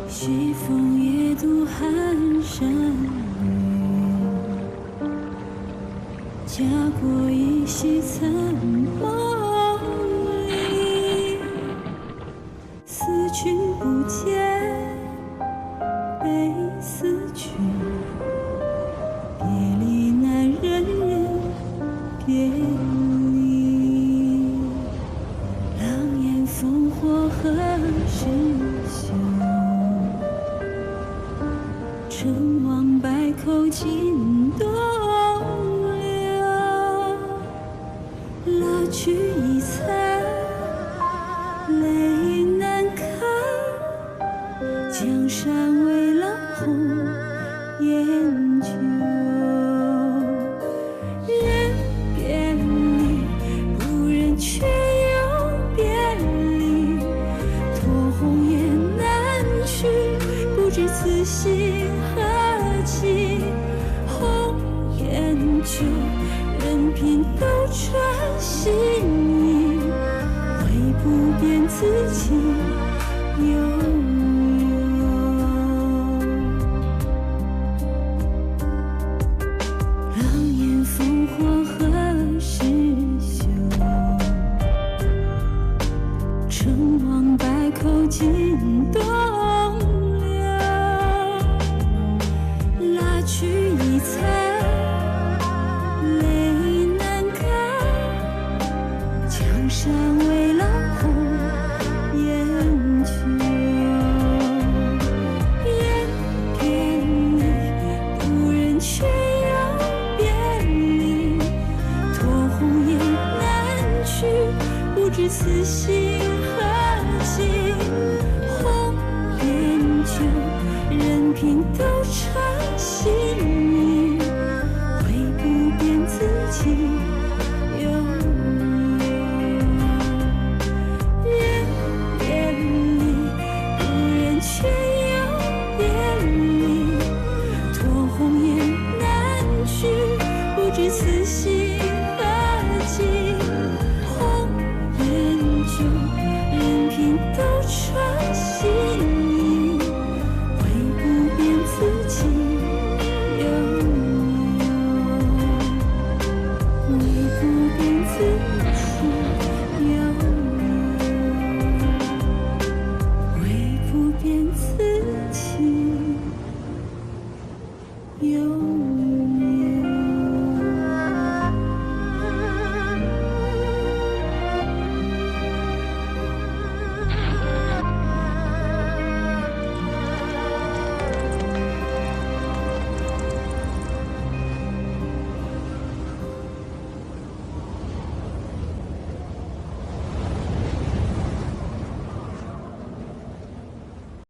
西风夜渡寒山雨，家国依稀残梦里。思君不见，悲思君。别离难忍忍别离，狼烟烽火何时休？成王败寇尽东流，蜡炬已残，泪难干。江山为郎红颜旧，人别离，不忍却又别离。托鸿雁南去，不知此心何寄。红颜旧，任凭斗转星移，唯不变此情。